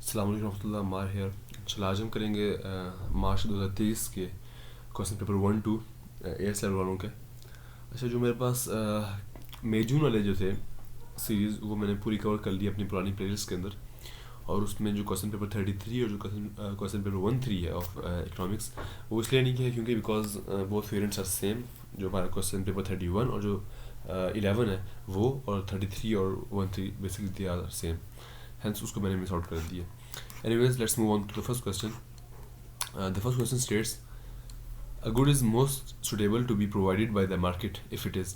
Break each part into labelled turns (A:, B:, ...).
A: अस्सलाम वालेकुम रहमतुल्लाह मार हेयर। चला आज हम करेंगे मार्च 2023 के क्वेश्चन पेपर 1-2 एट्थ लेवल वालों के। अच्छा, जो मेरे पास मई जून वाले जो थे सीरीज़ वो मैंने पूरी कवर कर ली अपनी पुरानी प्लेलिस्ट के अंदर, और उसमें जो क्वेश्चन पेपर 33 और जो क्वेश्चन पेपर 1-3 है ऑफ इकोनॉमिक्स वो इसलिए नहीं किया क्योंकि because both variants are same. जो हमारा क्वेश्चन पेपर 31 और जो 11 है वो, और 33 और 1-3 basically they are same, hence उसको मैंने मिस आउट कर दिया। Anyways, let's move on to the first question. The first question states, a good is most suitable to be provided by the market if it is.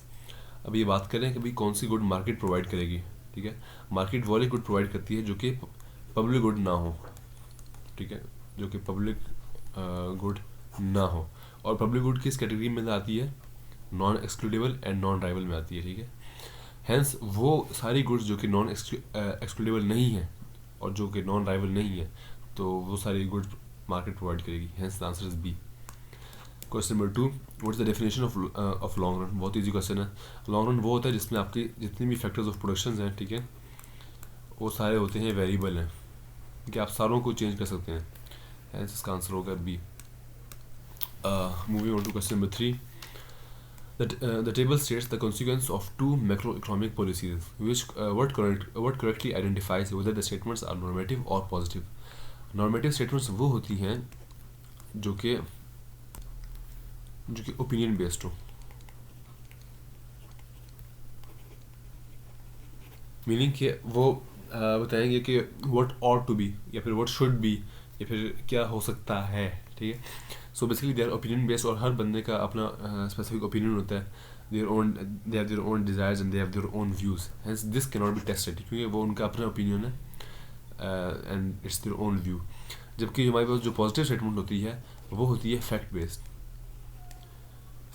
A: अब ये बात करें कि भाई कौन सी गुड मार्केट प्रोवाइड करेगी। ठीक है, मार्केट वाली गुड प्रोवाइड करती है जो कि पब्लिक गुड ना हो। ठीक है, जो कि पब्लिक गुड ना हो, और पब्लिक गुड किस कैटेगरी में आती है? Non excludable and non rival में आती है। ठीक है, हैंस वो सारी गुड्स जो कि नॉन एक्सक्लूडेबल नहीं है और जो कि नॉन राइवल नहीं है, तो वो सारी गुड मार्केट प्रोवाइड करेगी। Hence the answer is B. Question number 2, what is the definition of long run? बहुत इजी क्वेश्चन है। लॉन्ग रन वो होता है जिसमें आपकी जितनी भी फैक्टर्स ऑफ प्रोडक्शन हैं, ठीक है, वो सारे होते हैं वेरिएबल हैं कि आप सारों को चेंज कर सकते हैं। हैंस इसका आंसर होगा B. Moving on to question number 3, the table states the consequence of two macroeconomic policies, which what correctly identifies whether the statements are normative or positive. Normative statements वो होती हैं जो कि ओपिनियन बेस्ड हो, meaning कि वो बताएंगे कि व्हाट ऑट टू बी या फिर व्हाट शुड बी या फिर क्या हो सकता है। ठीक है, so basically they are opinion based, और हर बंदे का अपना स्पेसिफिक ओपिनियन होता है। They have their own desires and they have their own views, hence this can not be tested क्योंकि वो उनका अपना ओपिनियन है and it's their own view. जबकि हमारे पास जो पॉजिटिव स्टेटमेंट होती है वो होती है fact based.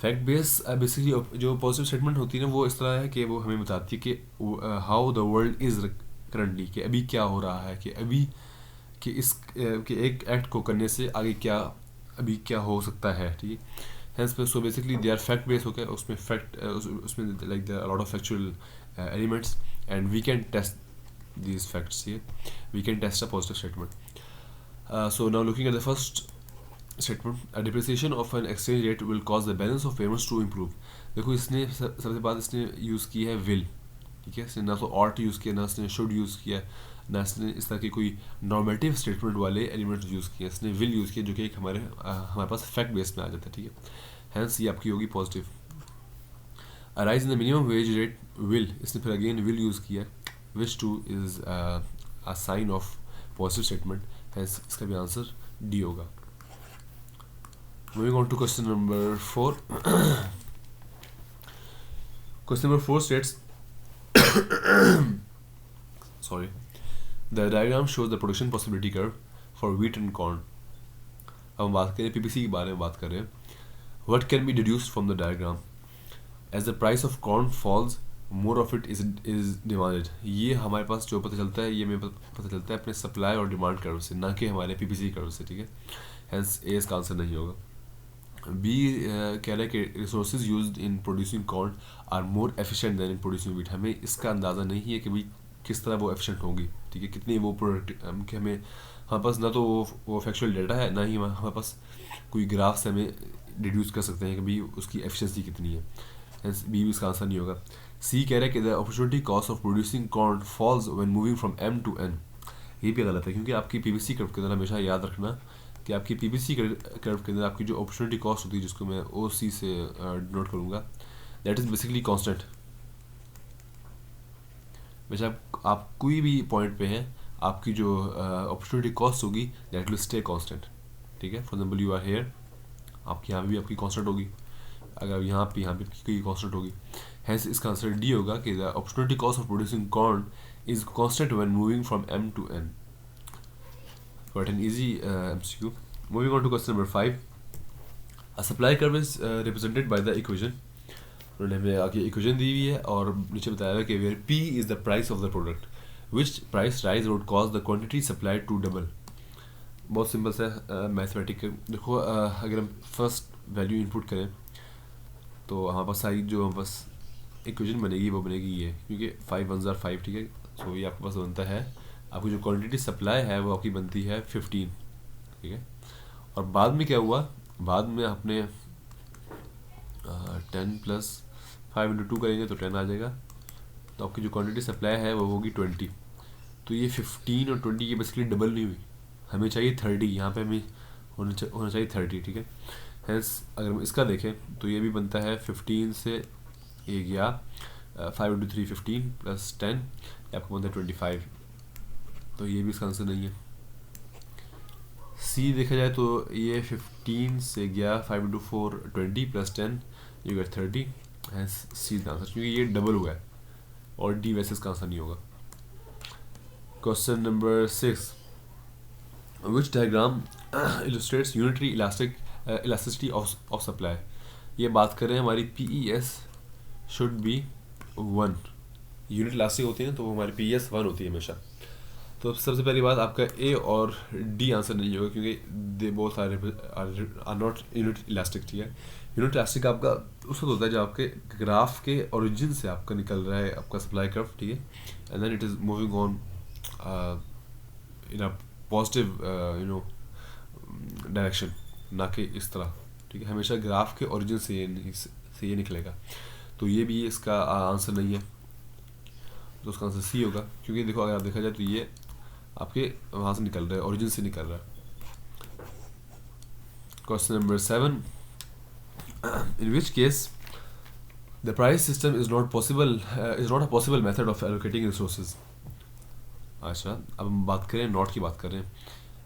A: Fact base basically जो पॉजिटिव स्टेटमेंट होती है ना, वो इस तरह है कि वो हमें बताती है कि how the world is currently, कि अभी क्या हो रहा है, कि अभी कि इस कि एक एक्ट को करने से आगे क्या अभी क्या हो सकता है। ठीक है, हैंस पे so basically they are fact base होकर उसमें उसमें like there are lot of factual elements and we can test these facts here. We can test a positive statement. So now looking at the first statement, a depreciation of an exchange rate will cause the balance of payments to improve. देखो इसने सबसे बाद इसने use की है will। ठीक है, इसने ना तो ought यूज़ किया, ना इसने should यूज़ किया, ना इसने इस तरह की कोई नॉर्मेटिव स्टेटमेंट वाले एलिमेंट्स यूज़ किए। इसने will यूज़ किया जो कि एक हमारे पास फैक्ट बेस में आ जाता है। ठीक है, हैंस ये आपकी होगी positive. A rise in the minimum wage rate will, इसने फिर अगेन will यूज़ किया, which too is a sign of positive statement, hence इसका भी आंसर D होगा। Moving on to question number 4. Question number 4 states sorry, the diagram shows the production possibility curve for wheat and corn. अब हम बात करें PPC के बारे में बात कर रहे हैं। What can be deduced from the diagram? As the price of corn falls, more of it is demanded. ये हमारे पास जो पता चलता है, ये हमें पता चलता है अपने सप्लाई और डिमांड कर्व से, ना कि हमारे PPC कर्व से। ठीक है, हैंस ए इसका आंसर नहीं होगा। बी कह रहा है कि resources used in producing corn are more efficient than in producing wheat. हमें इसका अंदाज़ा नहीं है कि भाई किस तरह वो एफिशिएंट होगी। ठीक है, कितनी वो प्रोडक्ट कि हमें हमारे पास ना तो वो फैक्चुअल डेटा है, ना ही हमारे पास कोई ग्राफ से हमें डिड्यूस कर सकते हैं कि भाई उसकी एफिशिएंसी कितनी है। हैंस बी भी इसका आंसर नहीं होगा। सी कह रहा है कि the opportunity cost of producing corn falls when moving from M to N. ये भी गलत है क्योंकि आपकी पीपीसी कर्व के अंदर हमेशा याद रखना कि आपकी पीपीसी कर्व के अंदर आपकी जो अपॉर्चुनिटी कॉस्ट होती है, जिसको मैं ओ सी से डिनोट करूँगा, दैट इज़ बेसिकली कांस्टेंट। वैसे आप कोई भी पॉइंट पे हैं, आपकी जो अपॉर्चुनिटी कॉस्ट होगी दैट विल स्टे कांस्टेंट। ठीक है, for example you are here, आपकी यहाँ भी आपकी कांस्टेंट होगी, अगर यहाँ पे कोई कांस्टेंट होगी। हैंस इसका आंसर डी होगा कि the opportunity cost of producing corn is constant when moving from M to N. Quite an easy MCQ. Moving on to question number 5. A supply curve is represented by the equation. उन्होंने हमें आगे equation दी हुई है और नीचे बताया है कि where P is the price of the product, which price rise would cause the quantity supplied to double. बहुत सिंपल सा मैथमेटिकल। देखो अगर हम फर्स्ट वैल्यू इनपुट करें तो हमारे पास सारी जो हमारे पास इक्वेशन बनेगी वो बनेगी ये, क्योंकि 5 1 5। ठीक है, सो ये आपके पास बनता है आपकी जो क्वांटिटी सप्लाई है वो आपकी बनती है 15, ठीक है। और बाद में क्या हुआ, बाद में आपने 10 प्लस 5 इंटू 2 करेंगे तो 10 आ जाएगा, तो आपकी जो क्वांटिटी सप्लाई है वो होगी 20। तो ये 15 और 20 ये बेसिकली डबल नहीं हुई, हमें चाहिए 30, यहाँ पे हमें होना चाहिए 30, ठीक है। हेंस अगर हम इसका देखें तो ये भी बनता है 15 से ये गया 5 इंटू 3 15 प्लस 10, आपको बनता है 25, तो ये भी इसका आंसर नहीं है। सी देखा जाए तो ये 15 से गया 5 into 4 20 plus 10 you get 30, hence C इसका आंसर, क्योंकि ये डबल हुआ है और डी वैसे इसका आंसर नहीं होगा। Question number 6, which diagram illustrates unitary elasticity of supply. ये बात करें हमारी PES should be 1, unit elastic होती है तो वो हमारी PES 1 होती है हमेशा। तो सबसे पहली बात आपका ए और डी आंसर नहीं होगा, क्योंकि they both are not unit elastic, ठीक है। यूनिट इलास्टिक आपका उस वक्त होता है जब आपके ग्राफ के ओरिजिन से आपका निकल रहा है आपका सप्लाई कर्व, ठीक है, and then it is moving on in a positive direction, ना कि इस तरह, ठीक है। हमेशा ग्राफ के ओरिजिन से ये निकलेगा, तो ये भी इसका आंसर नहीं है, तो उसका आंसर सी होगा, क्योंकि देखो अगर आप देखा जाए तो ये आपके वहाँ से निकल रहा है, ओरिजिन से निकल रहा है। Question number 7, in which case the price system is not a possible method of allocating resources. अच्छा, अब हम बात करें नॉट की बात करें।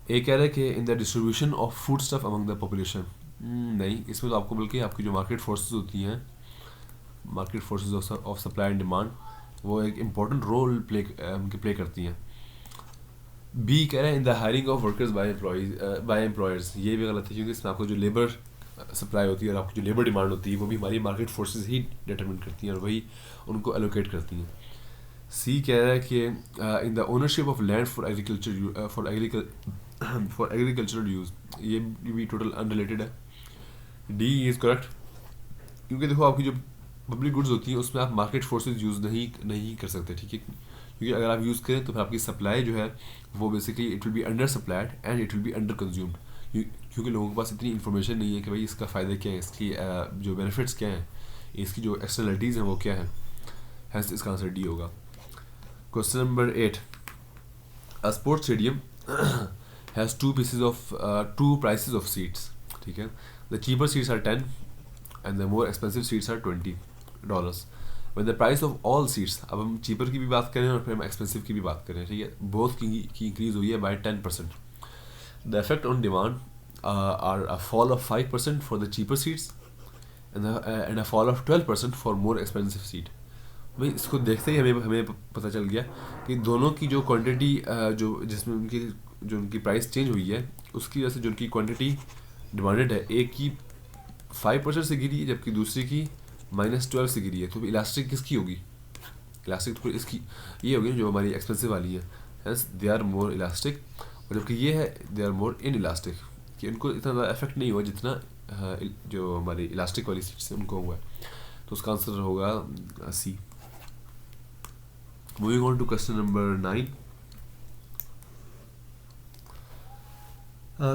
A: ए कह रहा है कि in the distribution of food stuff among the population, नहीं, इसमें तो आपको बल्कि आपकी जो मार्केट फोर्सेस होती हैं, market forces of supply and demand, वो एक इम्पॉर्टेंट रोल प्ले करती हैं। बी कह रहा है in the hiring of workers by employers, ये भी गलत है, क्योंकि इसमें आपको जो लेबर सप्लाई होती है और आपकी जो लेबर डिमांड होती है वो भी हमारी मार्केट फोर्सेस ही डिटरमिन करती हैं और वही उनको एलोकेट करती हैं। सी कह रहा है कि in the ownership of land for agricultural use, ये भी टोटल अनरिलेटेड है। डी इज़ करेक्ट, क्योंकि देखो आपकी जो पब्लिक गुड्स होती हैं उसमें आप मार्केट फोर्सेस यूज़ नहीं कर सकते, ठीक है, क्योंकि अगर आप यूज़ करें तो फिर आपकी सप्लाई जो है वो basically it will be under supplied and it will be under consumed, क्योंकि लोगों के पास इतनी इन्फॉर्मेशन नहीं है कि भाई इसका फ़ायदा क्या है, इसकी जो बेनिफिट्स क्या हैं, इसकी जो एक्सटर्नलिटीज़ हैं वो क्या है, हैंस इसका आंसर डी होगा। Question number 8, a sports stadium has two prices of seats, ठीक है, the cheaper seats are 10 and the more expensive seats are $20। When the price of all seats, अब हम चीपर की भी बात करें और फिर हम एक्सपेंसिव की भी बात करें, ठीक है, बोथ की इंक्रीज हुई है by 10%। The effect on demand are a fall of 5% for the cheaper seats and a fall of 12% for more expensive seat. भाई इसको देखते ही हमें पता चल गया कि दोनों की जो क्वांटिटी जिसमें उनकी प्राइस चेंज हुई है उसकी वजह से जो उनकी क्वांटिटी डिमांडेड है, एक की 5% से गिरी है जबकि दूसरी की -12 से गिरी है, तो इलास्टिक किसकी होगी, इलास्टिक तो इसकी ये होगी जो हमारी एक्सपेंसिव वाली है, hence they are more elastic, और जबकि ये है दे आर मोर इन इलास्टिक, कि उनको इतना ज़्यादा इफेक्ट नहीं हुआ जितना जो हमारी इलास्टिक वाली सीट से उनको हुआ है, तो उसका आंसर होगा C. Moving on to question number 9,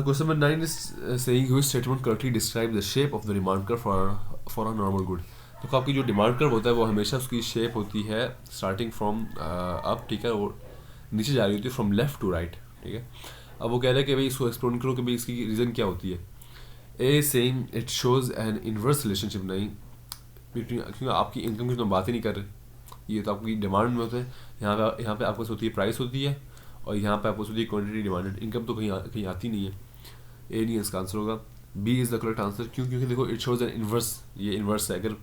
A: question number 9 is saying which statement correctly describe the shape of the demand curve for a normal good। तो आपकी जो डिमांड कर्व होता है वो हमेशा उसकी शेप होती है स्टार्टिंग फ्रॉम अप, ठीक है, वो नीचे जा रही होती है फ्रॉम लेफ्ट टू राइट, ठीक है। अब वो कह रहा है कि भाई इसको एक्सप्लोर करो कि भाई इसकी रीज़न क्या होती है। A saying it shows an inverse relationship, नहीं, क्योंकि आपकी इनकम की तो बात ही नहीं कर रहे, ये तो आपकी डिमांड में होता है, यहाँ पे आपको होती है प्राइस होती है और यहाँ पे आपको होती है क्वांटिटी डिमांडेड, इनकम तो कहीं आती नहीं है। ए नहीं, इसका आंसर होगा B is the correct answer, क्योंकि देखो इट शोज़ एन इन्वर्स, ये इन्वर्स है, अगर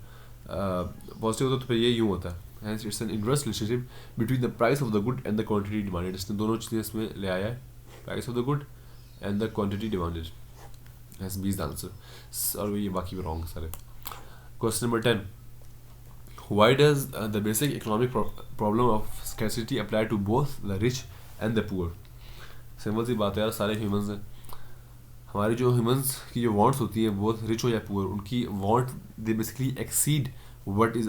A: पॉजिटिव होता तो फिर ये यूँ होता है, hence it's an inverse relationship between the price of the good and the quantity demanded. इसने दोनों चीज़ें इसमें ले आया है, price of the good and the quantity demanded, hence B is the answer, और ये बाकी भी रॉन्ग सारे। Question number 10, why does the basic economic problem of scarcity apply to both the rich and the poor। Simple सी बात है यार, सारे ह्यूमंस हैं, हमारी जो ह्यूमंस की जो वांट्स होती हैं बहुत रिच हो या पुअर, उनकी want they basically exceed what is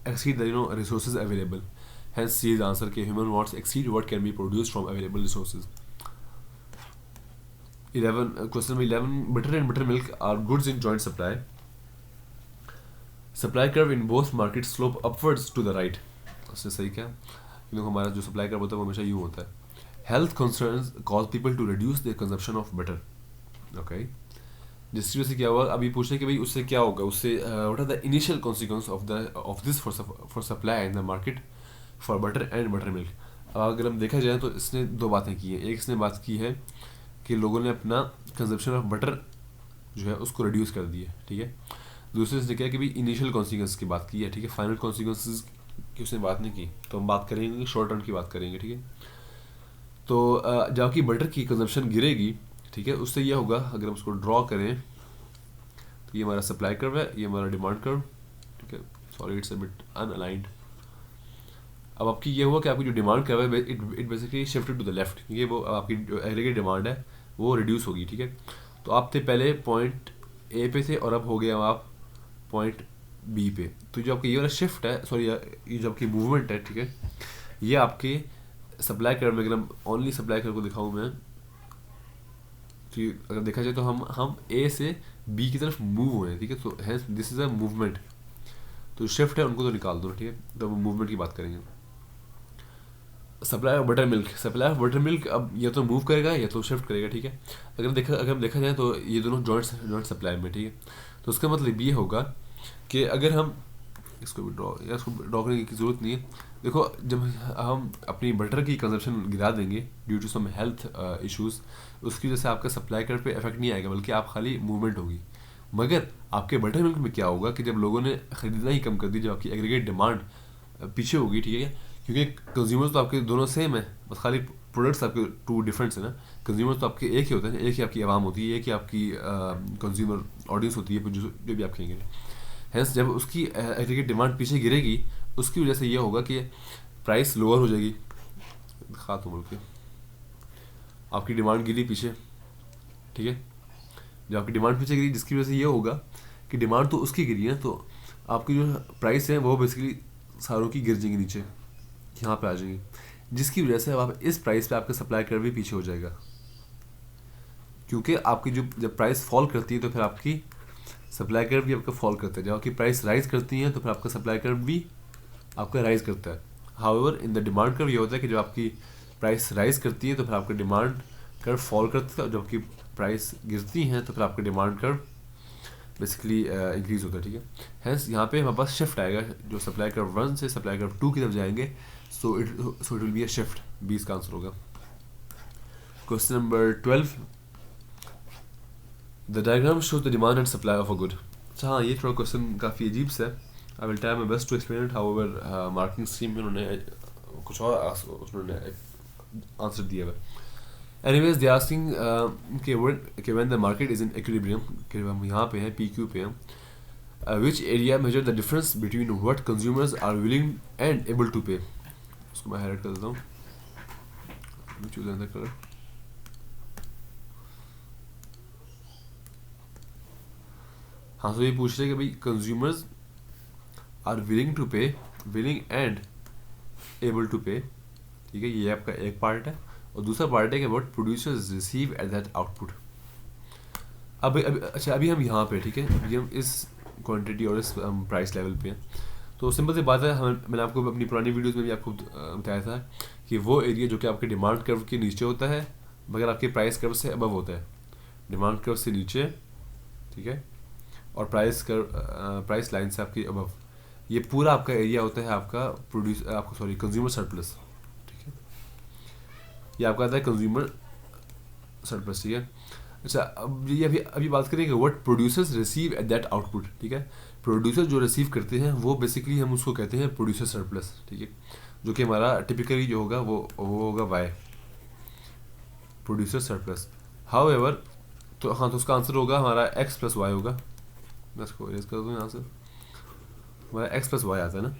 A: exceed the resources available, Hence ये आंसर के human wants exceed what can be produced from available resources. 11 question number 11, butter and buttermilk are goods in joint supply. Supply curve in both markets slope upwards to the right. उससे सही क्या, क्योंकि हमारा जो supply curve होता है वो हमेशा यूँ होता है. Health concerns cause people to reduce their consumption of butter. Okay. जिसकी वजह से क्या हुआ, अभी पूछ रहे कि भाई उससे क्या होगा, उससे what are the initial consequence of this for supply in the market for butter and buttermilk. अब अगर हम देखा जाए तो इसने दो बातें की हैं. एक इसने बात की है कि लोगों ने अपना कंजप्शन ऑफ बटर जो है उसको रिड्यूस कर दिया, ठीक है. दूसरे इसने क्या कि भाई इनिशियल कॉन्सिक्वेंस की बात की है, ठीक है. फाइनल कॉन्सिक्वेंसेस की उसने बात नहीं की, तो हम बात करेंगे शॉर्ट टर्म की बात करेंगे, ठीक है. तो जब की बटर की कंजप्शन गिरेगी, ठीक है, उससे यह होगा, अगर हम उसको ड्रॉ करें तो ये हमारा सप्लाई कर्व है, ये हमारा डिमांड कर्व, ठीक है. Sorry it's a bit unaligned. अब आपकी ये हुआ कि आपकी जो डिमांड कर्व है it basically shifted to the left, क्योंकि वो आपकी जो एग्रीगेट डिमांड है वो रिड्यूस होगी, ठीक है. तो आप थे पहले पॉइंट ए पे थे और अब हो गए आप पॉइंट बी पे. तो जो आपकी ये वाला शिफ्ट है, सॉरी ये जो आपकी मूवमेंट है, ठीक है, ये आपके सप्लाई कर्व में, अगर हम ओनली सप्लाई कर्व को दिखाऊँ मैं, तो अगर देखा जाए तो हम ए से बी की तरफ मूव हुए हैं, ठीक है. तो है दिस इज़ अ मूवमेंट. तो शिफ्ट है उनको तो निकाल दो, ठीक है. तो हम मूवमेंट की बात करेंगे. सप्लाई ऑफ बटर मिल्क अब या तो मूव करेगा या तो शिफ्ट करेगा, ठीक है. अगर हम देखा जाए तो ये दोनों जॉइंट सप्लाई में, ठीक है. तो उसका मतलब ये होगा कि अगर हम इसको भी ड्रॉ करने की ज़रूरत नहीं है. देखो, जब हम अपनी बटर की कंजप्शन गिरा देंगे due to some health issues, उसकी वजह से आपका सप्लाई कर्व पे इफेक्ट नहीं आएगा, बल्कि आप खाली मूवमेंट होगी. मगर आपके बटर मिल्क में क्या होगा कि जब लोगों ने ख़रीदना ही कम कर दी, जब आपकी एग्रीगेट डिमांड पीछे होगी, ठीक है, क्योंकि कंज्यूमर्स तो आपके दोनों सेम है, बस खाली प्रोडक्ट्स आपके टू डिफरेंट्स है ना. कंज्यूमर्स तो आपके एक ही होते हैं, एक ही आपकी आवाम होती है, एक ही आपकी कंज्यूमर ऑडियंस होती है जो भी आप कहेंगे. हेंस जब उसकी एग्रीगेट डिमांड पीछे गिरेगी, उसकी वजह से ये होगा कि प्राइस लोअर हो जाएगी. खातू बोल के आपकी डिमांड गिरी पीछे, ठीक है. जब आपकी डिमांड पीछे गिरी, जिसकी वजह से ये होगा कि डिमांड तो उसकी गिरी है, तो आपकी जो प्राइस है वो बेसिकली सारों की गिर जाएंगी नीचे, यहाँ पे आ जाएंगी, जिसकी वजह से अब आप इस प्राइस पे आपका सप्लाई कर्व भी पीछे हो जाएगा. क्योंकि आपकी जब प्राइस फॉल करती है तो फिर आपकी सप्लाई कर्व भी आपका फॉल करता है. जब आपकी प्राइस राइज करती है तो फिर आपका सप्लाई कर्व भी आपका राइज करता है. However in the demand curve ये होता है कि जब आपकी प्राइस राइज करती है तो फिर आपका डिमांड कर्व फॉल करता है, और जब आपकी प्राइस गिरती हैं तो फिर आपका डिमांड कर्व बेसिकली इंक्रीज होता है, ठीक है. हेंस यहाँ पे हमारे पास शिफ्ट आएगा, जो सप्लाई कर्व 1 से सप्लाई कर्व 2 की तरफ जाएंगे. So it will be a shift. 20 का आंसर होगा. Question number 12, the diagram show the demand and supply of a good. अच्छा हाँ, ये थोड़ा क्वेश्चन काफ़ी अजीब सा है. I will try my best to explain it. However marking scheme में उन्होंने कुछ और उन्होंने आंसर दिया हुआ. एनीवेज दे आस्किंग कि when the market is in equilibrium, कि हम यहाँ पे हैं, PQ पे हैं, which area measure the difference between what consumers are willing and able to pay. उसको मैं हाईलाइट कर देता हूँ. Choose another colour. हाँ, तो ये पूछ रहे कि भाई consumers are willing to pay, willing and able to pay, ठीक है. ये आपका एक पार्ट है. और दूसरा पार्ट है कि what producers receive at that output. अभी हम यहाँ पे, ठीक है, अभी हम इस क्वांटिटी और इस प्राइस लेवल पे हैं. तो सिंपल सी बात है, मैंने आपको अपनी पुरानी वीडियोस में भी आपको बताया था कि वो एरिया जो कि आपके डिमांड कर्व के नीचे होता है, मगर आपके प्राइस कर्व से अबव होता है. डिमांड कर्व से नीचे, ठीक है, और प्राइस लाइन से आपके अबव, ये पूरा आपका एरिया होता है आपका कंज्यूमर सरप्लस, ठीक है. ये आपका आता है कंज्यूमर सरप्लस, ठीक है. अच्छा, अब ये अभी बात करें कि what producers receive at that output, ठीक है. प्रोड्यूसर जो रिसीव करते हैं वो बेसिकली हम उसको कहते हैं प्रोड्यूसर सरप्लस, ठीक है, जो कि हमारा टिपिकली जो होगा वो होगा वाई, प्रोड्यूसर सरप्लस. हाउएवर, तो हाँ, तो उसका आंसर होगा हमारा एक्स प्लस वाई होगा. मैं इसको इरेज कर दूँ यहाँ से. हमारा एक्स प्लस वाई आता है ना,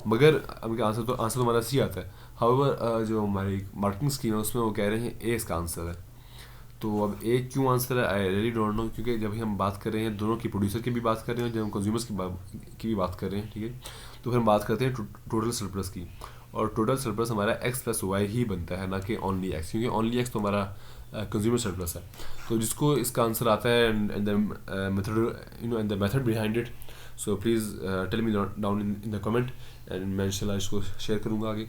A: मगर अब आंसर तो हमारा सी आता है. हाउएवर जो हमारी मार्किंग स्कीम है उसमें वो कह रहे हैं ए इसका आंसर है. तो अब ए क्यों आंसर है, आई रियली डोंट नो, क्योंकि जब हम बात कर रहे हैं दोनों की, प्रोड्यूसर की भी बात कर रहे हैं, जब हम कंज्यूमर्स की भी बात कर रहे हैं, ठीक है, तो फिर हम बात करते हैं टोटल सरप्लस की. और टोटल सरप्लस हमारा एक्स प्लस वाई ही बनता है, ना कि ओनली एक्स, क्योंकि ओनली एक्स तो हमारा कंज्यूमर सरप्लस है। तो जिसको इसका आंसर आता है and the method and the method behind it, so please tell me down in the comment एंड मैं इंशाल्लाह इसको शेयर करूँगा आगे।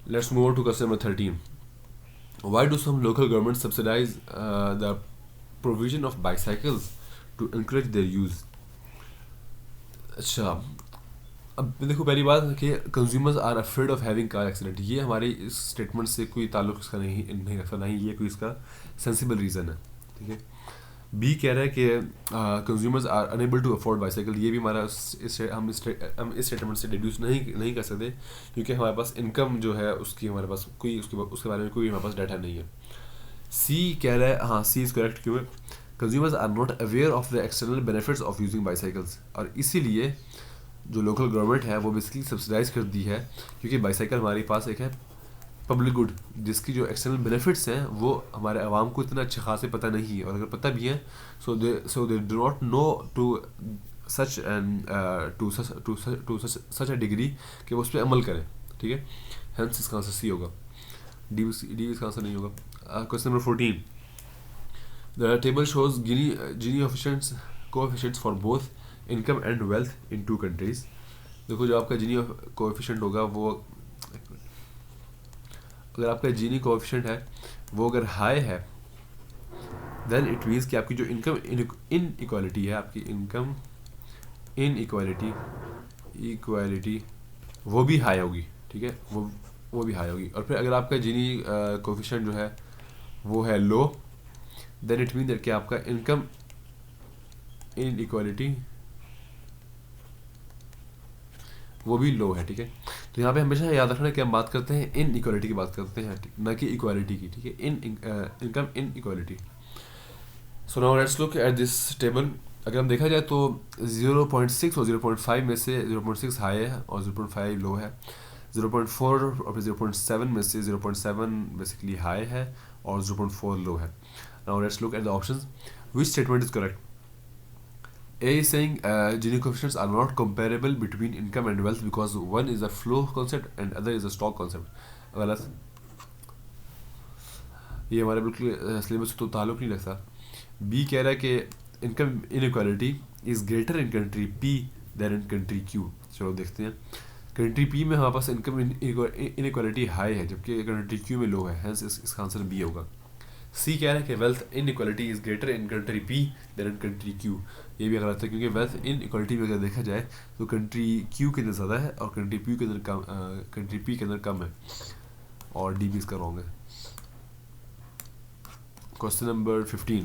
A: Let's move on to question number 13. Why do some local governments subsidize the provision of bicycles to encourage their use? अच्छा, अब देखो पहली बात कि consumers are afraid of having car accident, ये हमारे इस स्टेटमेंट से कोई ताल्लुक इसका नहीं रखता, ना ही ये कोई इसका सेंसिबल रीज़न है, ठीक है। बी कह रहा है कि consumers are unable to afford bicycle, ये भी हमारा हम इस स्टेटमेंट से डिड्यूस नहीं कर सकते, क्योंकि हमारे पास इनकम जो है उसकी हमारे पास कोई उसके बारे में कोई हमारे पास डाटा नहीं है। सी कह रहा है, हाँ सी इज़ करेक्ट, क्यों है consumers are not aware of the external benefits of using bicycles, और इसीलिए जो लोकल गवर्नमेंट है वो बेसिकली सब्सिडाइज कर दी है, क्योंकि बाइसाइकिल हमारे पास एक है पब्लिक गुड, जिसकी जो एक्सटर्नल बेनिफिट्स हैं वो हमारे आवाम को इतना अच्छे खासे पता नहीं है, और अगर पता भी है so they do not know to such and to such a degree कि वो उस पर अमल करें, ठीक है। हेंस इसका आंसर सी होगा, डी इसका आंसर नहीं होगा। Question number 14. The table shows Gini coefficients for both income and wealth in two countries. देखो जो आपका जीनी कोएफिशिएंट होगा वो, अगर आपका जीनी कोएफिशिएंट है वो अगर हाई है देन इट मीन्स कि आपकी जो इनकम इन इक्वालिटी है, आपकी इनकम इन इक्वालिटी वो भी हाई होगी, ठीक है, वो भी हाई होगी। और फिर अगर आपका जीनी कोएफिशिएंट जो है वो है लो, देन इट मीन कि आपका इनकम इन इक्वालिटी वो भी लो है, ठीक है। तो यहाँ पे हमेशा याद रखना कि हम बात करते हैं इन इक्वालिटी की बात करते हैं, ना कि इक्वालिटी की, ठीक है, income in equality. So now let's look at this table. अगर हम देखा जाए तो 0.6 और 0.5 में से 0.6 हाई है और 0.5 लो है, 0.4 और फिर 0.7 में से 0.7 बेसिकली हाई है और 0.4 लो है। Now let's look at the options, which statement is correct? A is saying Gini coefficients are not comparable between income and wealth because one is a flow concept and other is a stock concept. गलत, ये हमारे बिल्कुल syllabus से तो ताल्लुक नहीं रखता। B कह रहा है कि income inequality is greater in country P than in country Q। चलो देखते हैं, कंट्री P में हमारे पास इनकम इनइक्वालिटी हाई है जबकि कंट्री Q में लो है, हेंस इसका आंसर B होगा। सी कह रहा है कि wealth inequality is greater in country P than in country Q, ये भी गलत है, क्योंकि वेल्थ इन इक्वालिटी में अगर देखा जाए तो कंट्री Q के अंदर ज़्यादा है और कंट्री P के अंदर कम, कंट्री P के अंदर कम है, और डी भी इसका रॉन्ग है। Question number 15.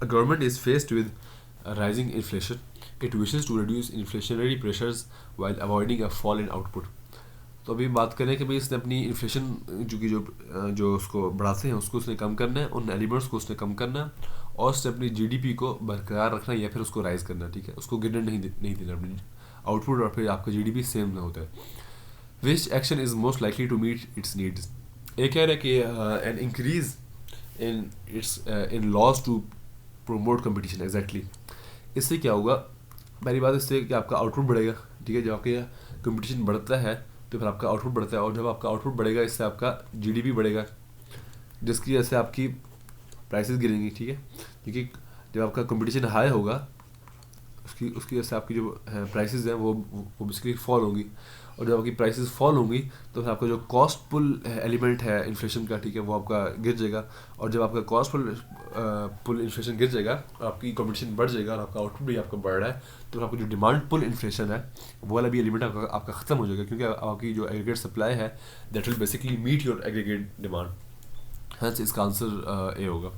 A: A government is faced with rising inflation. It wishes to reduce inflationary pressures while avoiding a fall in output. तो अभी बात करें कि भाई इसने अपनी इन्फ्लेशन जो उसको बढ़ाते हैं उसको उसने कम करना है, उन एलिमेंट्स को उसने कम करना है, और उसने अपनी जीडीपी को बरकरार रखना है या फिर उसको राइज करना है, ठीक है, उसको गिरने नहीं देना अपनी आउटपुट और फिर आपका जीडीपी सेम ना होता है। Which action is most likely to meet its needs? एक कह रहा है कि an increase in laws to promote competition. Exactly, इससे क्या होगा? पहली बात इससे कि आपका आउटपुट बढ़ेगा, ठीक है, जब आपके कंपटीशन बढ़ता है तो फिर आपका आउटपुट बढ़ता है, और जब आपका आउटपुट बढ़ेगा इससे आपका जीडीपी बढ़ेगा, जिसकी वजह से आपकी प्राइसेस गिरेंगी, ठीक है, क्योंकि जब आपका कंपटीशन हाई होगा उसकी वजह से आपकी जो प्राइसेस हैं वो बेसिकली फॉल होंगी, और जब आपकी प्राइसेस फॉल होंगी तो फिर आपका जो कॉस्ट पुल एलिमेंट है इन्फ्लेशन का, ठीक है, वो आपका गिर जाएगा, और जब आपका कॉस्ट पुल इन्फ्लेशन गिर जाएगा और आपकी कंपटीशन बढ़ जाएगा और आपका आउटपुट भी आपका बढ़ रहा है, तो आपका जो डिमांड पुल इन्फ्लेशन है वो वाला भी एलिमेंट आपका ख़त्म हो जाएगा, क्योंकि आपकी जो एग्रीगेट सप्लाई है that will basically meet your aggregate demand, hence इसका आंसर ए होगा।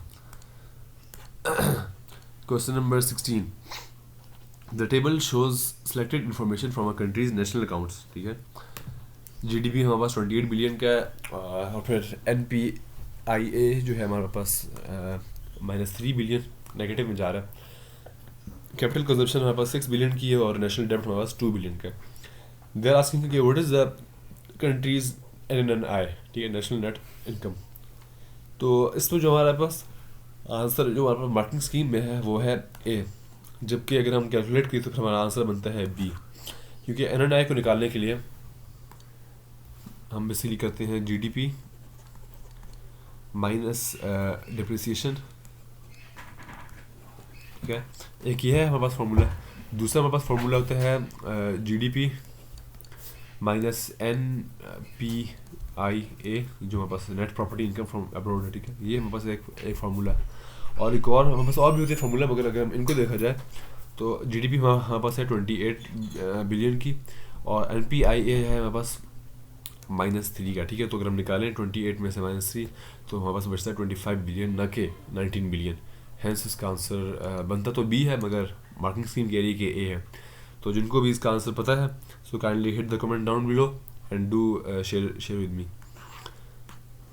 A: Question number 16. The table shows selected information from a country's national accounts, ठीक है। जीडीपी हमारे पास 28 बिलियन का है, और फिर NPIA जो है हमारे पास -3 बिलियन नेगेटिव में जा रहा है। कैपिटल कंजप्शन हमारे पास 6 बिलियन की है और नेशनल डेब्ट हमारे पास 2 बिलियन का है। दे आर आस्किंग कि what is the countries NNI, ठीक है, नेशनल नेट इनकम। तो इसमें जो हमारे पास आंसर जो हमारे पास मार्किंग स्कीम में है वो है ए, जबकि अगर हम कैलकुलेट करें तो फिर हमारा आंसर बनता है बी। क्योंकि NNI को निकालने के लिए हम बेसिकली करते हैं GDP माइनस डिप्रिसिएशन, ठीक है। एक ये है हमारे पास फार्मूला। दूसरा हमारे पास फार्मूला होता है GDP माइनस NPIA, जो हमारे पास net property income from abroad है, ठीक है। ये हमारे पास एक फार्मूला। और एक और हमारे पास और भी होते हैं फार्मूला, मगर अगर हम इनको देखा जाए तो GDP हमारे पास है 28 बिलियन की, और NPIA है हमारे पास -3 का, ठीक है। तो अगर हम निकालें 28 में से -3, तो हमारे पास बचता है 25 बिलियन, न कि 19 बिलियन। हैंस इसका आंसर बनता तो B है, मगर मार्किंग स्कीम कह रही है कि A है। तो जिनको भी इसका आंसर पता है, so kindly hit the comment down below and do share with me.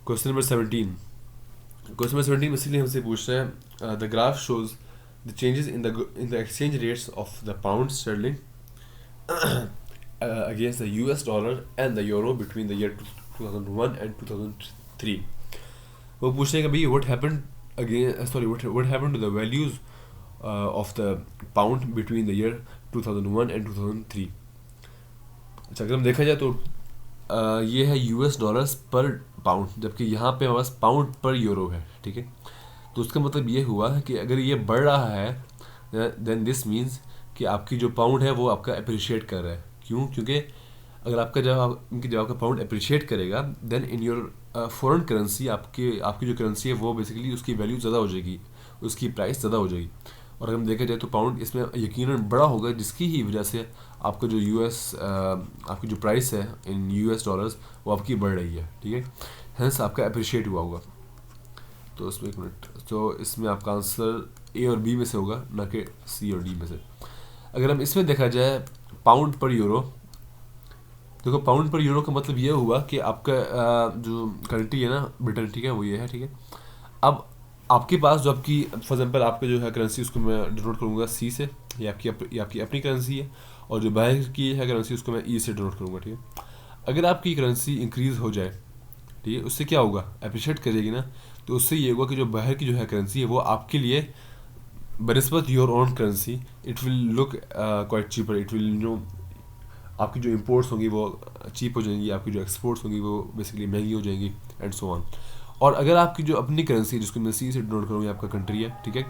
A: Question number 17। Question number 17 basically हमसे पूछ रहे हैं the graph shows the changes in the exchange rates of the pound sterling against the US dollar and the euro between the year 2001 and 2003. वो पूछ रहे हैं कि भाई what happened to the values of the pound between the year 2001 and 2003. अच्छा, अगर हम देखा जाए तो ये है US डॉलर्स पर पाउंड, जबकि यहाँ पे हमारे पास पाउंड पर यूरो है, ठीक है। तो उसका मतलब ये हुआ है कि अगर ये बढ़ रहा है, देन दिस मीन्स कि आपकी जो पाउंड है वो आपका अप्रिशिएट कर रहा है। क्यों? क्योंकि अगर आपका पाउंड अप्रिशिएट करेगा, then in your foreign currency आपकी जो करेंसी है वो बेसिकली उसकी वैल्यू ज़्यादा हो जाएगी, उसकी प्राइस ज़्यादा हो जाएगी। और अगर हम देखा जाए तो पाउंड इसमें यकीनन बड़ा होगा, जिसकी ही वजह से आपका जो आपकी जो प्राइस है इन US डॉलर्स वो आपकी बढ़ रही है, ठीक है। हेंस आपका अप्रिशिएट हुआ होगा। तो इसमें एक मिनट, तो इसमें आपका आंसर A और B में से होगा, ना कि C और D में से। अगर हम इसमें देखा जाए पाउंड पर यूरो, देखो पाउंड पर यूरो का मतलब ये हुआ कि आपका जो कंट्री है ना ब्रिटेन, ठीक है, वो ये है, ठीक है। अब आपके पास जो आपकी फॉर एग्जांपल आपका जो है करेंसी, उसको मैं डिनोट करूँगा C से, ये आपकी अपनी करेंसी है, और जो बाहर की है करेंसी उसको मैं E से डिनोट करूँगा, ठीक है। अगर आपकी करेंसी इंक्रीज़ हो जाए, ठीक है, उससे क्या होगा, अप्रिशिएट करेगी ना, तो उससे ये होगा कि जो बाहर की जो है करेंसी है वो आपके लिए बनस्बत your own currency it will look quite cheaper, it will आपकी जो इंपोर्ट्स होंगी वो चीप हो जाएंगी, आपकी जो एक्सपोर्ट्स होंगी वो बेसिकली महंगी हो जाएंगी, एंड सो ऑन। और अगर आपकी जो अपनी करेंसी जिसको मैं C से डिनोट करूँगी, आपका कंट्री है, ठीक है।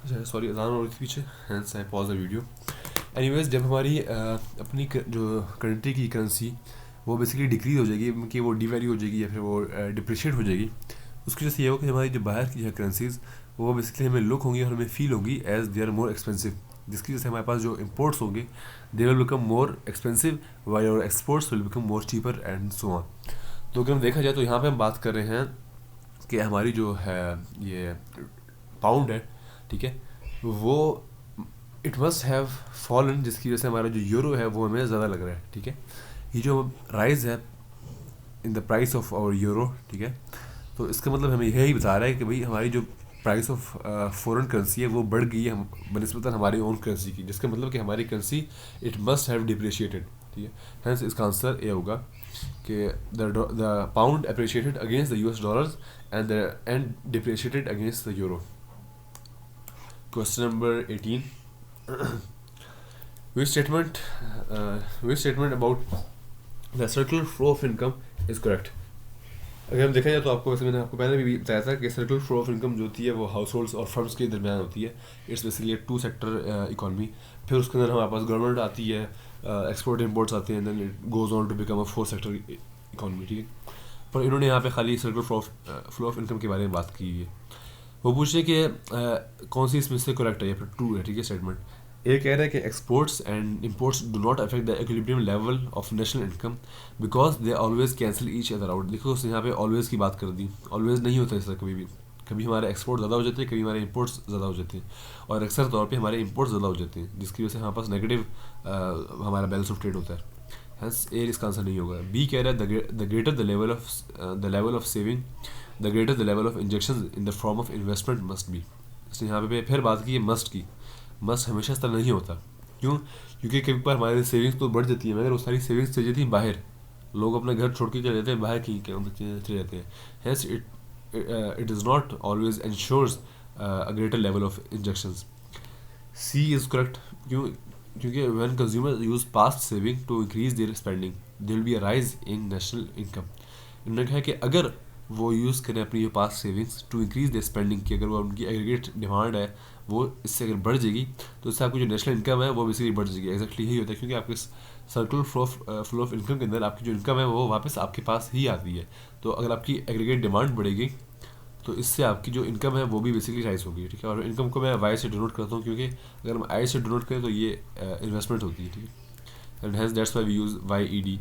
A: अच्छा सॉरी, अजान हो रही थी पीछे, hence I pause the video. Anyways, जब हमारी अपनी जो कंट्री की करेंसी वो बेसिकली डिक्रीज हो जाएगी, कि वो डिवैल्यू हो जाएगी या फिर वो डिप्रिशिएट हो जाएगी, उसकी वजह से ये होगा कि हमारी जो बाहर की जो करेंसीज वो बेसिकली हमें लुक होंगी और हमें फील होंगी as they are more expensive, जिसकी वजह से हमारे पास जो इंपोर्ट्स होंगे they will become more expensive while और exports will become more cheaper and so on. तो अगर हम देखा जाए तो यहाँ पे हम बात कर रहे हैं कि हमारी जो है ये पाउंड है, ठीक है, वो इट मस्ट हैव फॉलन, जिसकी वजह से हमारा जो यूरो है वो हमें ज़्यादा लग रहा है, ठीक है। ये जो राइज है in the price of our euro, ठीक है, तो इसका मतलब हमें यही बता रहा है कि भाई हमारी जो प्राइस ऑफ फॉरेन करेंसी है वो बढ़ गई है बनस्बत हमारी ओन करेंसी की, जिसका मतलब कि हमारी currency it must have depreciated, ठीक है। हैंस इसका आंसर ये होगा कि the pound appreciated against the US dollars and depreciated against the euro. Question number 18। which statement about the circular flow of income is correct? अगर हम देखा जाए तो आपको, वैसे मैंने आपको पहले भी बताया था कि सर्कुलर फ्लो ऑफ इनकम जो होती है वो हाउस होल्ड्स और फर्म्स के दरमियान होती है। It's basically 2 sector economy. फिर उसके अंदर हमारे पास गवर्नमेंट आती है, एक्सपोर्ट इंपोर्ट्स आते हैं, then it goes on to become a 4 sector economy, ठीक है। पर इन्होंने यहाँ पे खाली सर्कुलर फ्लो ऑफ इनकम के बारे में बात की है। वो पूछ रहे कि कौन सी इसमें से करेक्ट है या फिर ट्रू है, ठीक है, स्टेटमेंट। एक कह रहा है कि exports and imports do not affect the equilibrium level of national income because they always cancel each other out. देखो उसने यहाँ पे ऑलवेज की बात कर दी। ऑलवेज नहीं होता ऐसा कभी भी, कभी हमारे एक्सपोर्ट ज़्यादा हो जाते हैं, कभी हमारे इंपोर्ट्स ज़्यादा हो जाते हैं, और अक्सर तौर पे हमारे इंपोर्ट्स ज़्यादा हो जाते हैं, जिसकी वजह से हमारे पास नेगेटिव हमारा बैलेंस ऑफ ट्रेड होता है। हैंस ए इसका आंसर नहीं होगा। बी कह रहा है the greater the level of saving the greater the level of injection in the form of investment must be. इसने यहाँ पे फिर बात की है मस्ट की। मस्ट हमेशा इस तरह नहीं होता। क्यों? क्योंकि कभी बार हमारी सेविंग्स तो बढ़ जाती है, मगर वो सारी सेविंग्स चली जाती हैं बाहर। लोग अपना घर छोड़ के चले जाते हैं बाहर की चले जाते हैं। Hence it is not always insures a greater level of injections. C is correct. क्यों? क्योंकि when consumer use past saving to increase their spending there will be a rise in national income. इन्होंने कहा कि अगर वो use करें अपनी जो past savings to increase their spending की, अगर वो उनकी एग्रीगेट डिमांड है वो इससे अगर बढ़ जाएगी तो इससे आपकी जो नेशनल इनकम है वो बेसिकली बढ़ जाएगी। एग्जैक्टली यही होता है, क्योंकि आपके सर्कुलर फ्लो ऑफ इनकम के अंदर आपकी जो इनकम है वो वापस आपके पास ही आती है। तो अगर आपकी एग्रीगेट डिमांड बढ़ेगी तो इससे आपकी जो इनकम है वो भी बेसिकली राइज होगी, ठीक है। और इनकम को मैं वाई से डिनोट करता हूँ, क्योंकि अगर हम आई से डिनोट करें तो ये इन्वेस्टमेंट होती है, ठीक है। And has that's why we use Y E D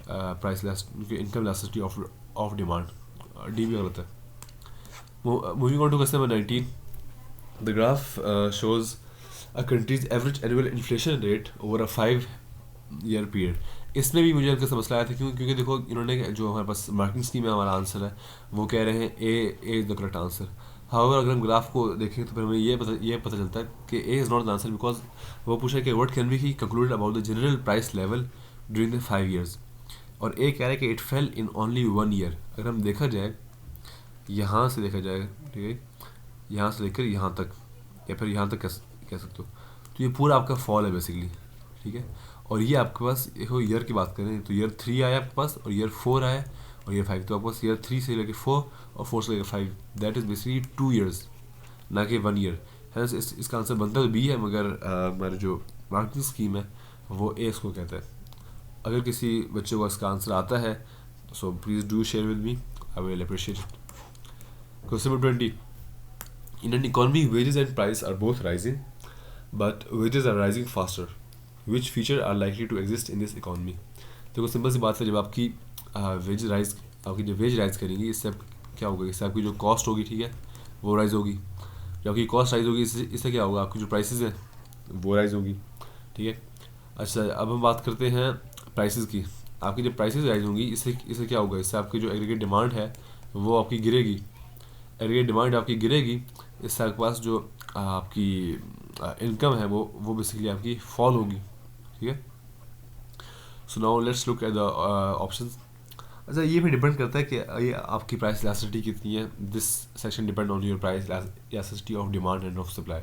A: price income elasticity of demand. D भी गलत है। Moving on to question number 19, the graph shows a countries average annual inflation rate over a 5-year period. इसमें भी मुझे हल्का सा मसला आया था, क्योंकि देखो इन्होंने जो हमारे पास मार्किंग स्कीम है, हमारा आंसर है वो कह रहे हैं A is the correct answer. However अगर हम ग्राफ को देखें तो फिर हमें ये पता चलता है कि A is not the answer, because वो पूछा है कि what can be concluded about the general price level during the 5 years, और ए कह रहा है कि it fail in only 1 year। अगर हम देखा जाए, यहाँ से देखा जाए, ठीक है, यहाँ से लेकर यहाँ तक या फिर यहाँ तक कह सकते हो, तो ये पूरा आपका फॉल है बेसिकली, ठीक है। और ये आपके पास देखो ईयर की बात करें तो ईयर 3 आया आपके पास, और ईयर 4 आया, और ईयर 5। तो आपके पास ईयर 3 से लेकर 4 और 4 से लेकर 5, दैट इज़ बेसिकली 2 years, ना कि 1 year। है इसका आंसर बनता तो बी है, मगर हमारी जो मार्किंग स्कीम है वो ए इसको कहता है। अगर किसी बच्चे को इसका आंसर आता है so please do share with me, I will appreciate it. Question number 20, in an economy wages and price are both rising, but wages are rising faster. Which feature are likely to exist in this economy? देखो simple सी बात है, जब आपकी veg rise आपकी जब veg rise करेंगी, इससे क्या होगा, इससे आपकी जो कॉस्ट होगी, ठीक है, वो राइज होगी। जब आपकी कॉस्ट राइज होगी इससे क्या होगा, आपकी जो प्राइसेस हैं वो राइज होगी, ठीक है। अच्छा, अब हम बात करते हैं प्राइसेस की। आपकी जब प्राइसेस राइज होंगी इससे क्या होगा, इससे आपकी जो एग्रीगेट डिमांड है वो आपकी गिरेगी। एग्रीगेट डिमांड आपकी गिरेगी, इससे आपके पास जो आपकी इनकम है वो बेसिकली आपकी फॉल होगी, ठीक है। So now let's look at the options. अच्छा, ये भी डिपेंड करता है कि ये आपकी प्राइस इलास्टिसिटी कितनी है। This section depend on your price elasticity of demand and of supply.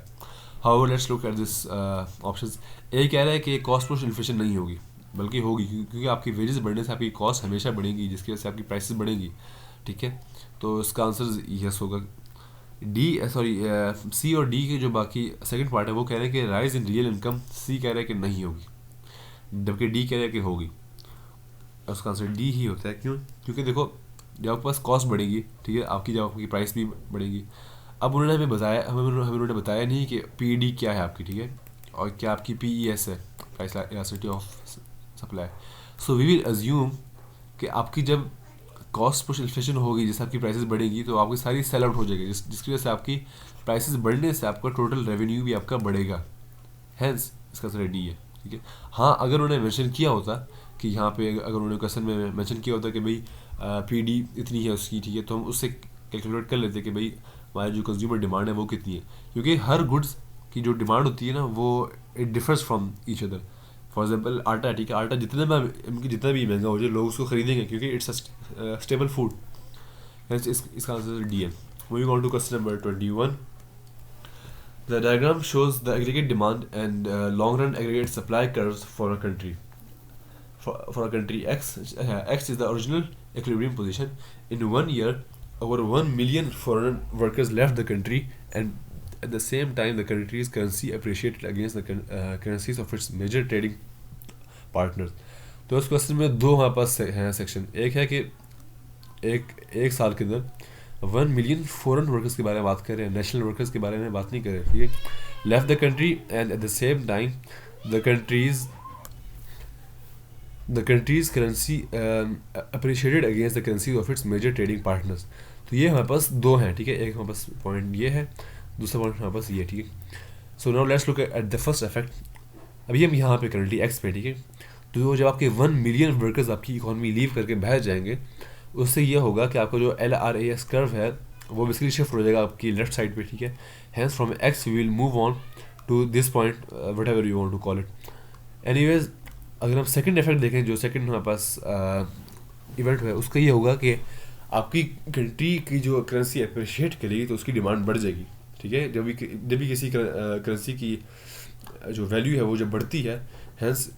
A: However let's look at this options. A कह रहा है कि कॉस्ट पुश इन्फ्लेशन नहीं होगी, बल्कि होगी, क्योंकि आपकी वेजेस बढ़ने से आपकी कॉस्ट हमेशा बढ़ेगी, जिसकी वजह से आपकी प्राइसेस बढ़ेंगी, ठीक है। तो इसका आंसर यस होगा। सी और डी के जो बाकी सेकंड पार्ट है वो कह रहे हैं कि राइज इन रियल इनकम, सी कह रहा है कि नहीं होगी, जबकि डी कह रहा है कि होगी। उसका आंसर डी ही होता है। क्यों? क्योंकि देखो जब आपके पास कॉस्ट बढ़ेगी, ठीक है, जब आपकी प्राइस भी बढ़ेगी। अब उन्होंने उन्होंने बताया नहीं कि पी डी क्या है आपकी, ठीक है, और क्या आपकी पी ई एस है, price elasticity of supply. So we will assume कि आपकी जब कॉस्ट पुश इन्फ्लेशन होगी, जैसे आपकी प्राइसेस बढ़ेगी तो आपकी सारी सेल आउट हो जाएगी, जिसकी वजह से आपकी प्राइसेस बढ़ने से आपका टोटल रेवेन्यू भी आपका बढ़ेगा। हैंस इसका आंसर डी है, ठीक है। हाँ, अगर उन्होंने मेंशन किया होता कि यहाँ पे, अगर उन्होंने क्वेश्चन में मेंशन किया होता कि भाई पी डी इतनी है उसकी, ठीक है, तो हम उससे कैलकुलेट कर लेते कि भाई हमारी जो कंज्यूमर डिमांड है वो कितनी है, क्योंकि हर गुड्स की जो डिमांड होती है ना वो it differs from each other. For example आटा, ठीक है, आटा जितना भी महंगा हो जाए लोग उसको खरीदेंगे, क्योंकि इट्स अ स्टेबल फूड। इसका आंसर डी है। Moving on to question number 21, the diagram shows the aggregate demand and long run aggregate supply curves for a country. For a country X, X is the original equilibrium position. In 1 year, over 1 million foreign workers left the country, and at the same time, the country's currency appreciated against the currencies of its major trading partners. तो इस question में दो हमारे पास हैं section. एक है कि एक साल के अंदर 1 million फॉरेन वर्कर्स के बारे में बात कर रहे हैं, नेशनल वर्कर्स के बारे में बात नहीं कर रहे, ठीक है। Left the country and at the same time the country's currency appreciated against the currency of its major trading partners. तो ये हमारे पास दो हैं, ठीक है। एक हमारे पास पॉइंट ये है, दूसरा पॉइंट हमारे पास ये, ठीक है। So now let's look at the first effect. अभी हम यहाँ पे करंटली एक्स पे, ठीक है। तो जब आपके 1 मिलियन वर्कर्स आपकी इकोनॉमी लीव करके बाहर जाएंगे, उससे ये होगा कि आपका जो LRAS कर्व है वो बेसिकली शिफ्ट हो जाएगा आपकी लेफ्ट साइड पे, ठीक है। Hence from X we will move on to this point, whatever you want to call it. Anyways, अगर हम सेकंड इफेक्ट देखें, जो सेकंड हमारे पास इवेंट है, उसका ये होगा कि आपकी कंट्री की जो करेंसी अप्रिशिएट करेगी तो उसकी डिमांड बढ़ जाएगी, ठीक है। जब भी किसी करेंसी की जो वैल्यू है वो जब बढ़ती है, hence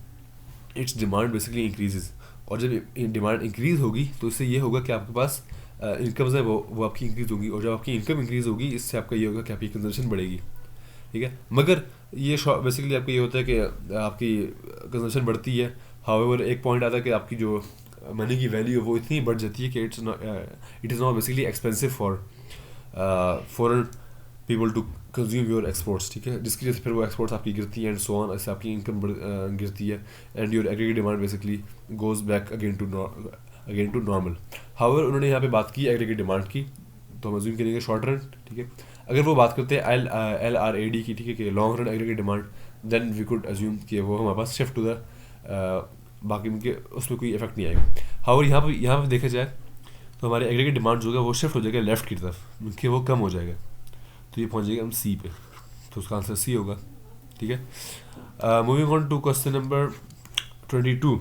A: its demand basically increases. और जब डिमांड इंक्रीज़ होगी तो इससे ये होगा कि आपके पास इनकम्स है वो आपकी इंक्रीज़ होगी, और जब आपकी इनकम इंक्रीज़ होगी इससे आपका ये होगा कि आपकी कंजम्पशन बढ़ेगी, ठीक है। मगर ये बेसिकली आपका ये होता है कि आपकी कंजम्पशन बढ़ती है, हाउएवर एक पॉइंट आता है कि आपकी जो मनी की वैल्यू है वो इतनी बढ़ जाती है कि it is not basically expensive for foreign people to consume your exports, ठीक है, जिसकी वजह से फिर वो एक्सपोर्ट्स आपकी गिरती है एंड सो ऑन, इससे आपकी इनकम गिरती है and your aggregate demand basically goes back again to normal. However उन्होंने यहाँ पे बात की एग्रीगेट डिमांड की, तो हम अज्यूम करेंगे शॉर्ट रन, ठीक है। अगर वो बात करते हैं LRAD की, ठीक है, कि long run aggregate demand, then we could assume कि वो हमारे पास शिफ्ट टू द बाकी उनके उसमें कोई इफेक्ट नहीं आएगा। हाउएवर यहाँ पे देखा जाए तो हमारे एग्रीगेट डिमांड जो है वो शिफ्ट हो जाएगा लेफ्ट की तरफ, क्योंकि वो कम हो जाएगा, तो ये पहुँच जाएगा हम सी पे, तो उसका आंसर सी होगा, ठीक है। Moving on to question number 22,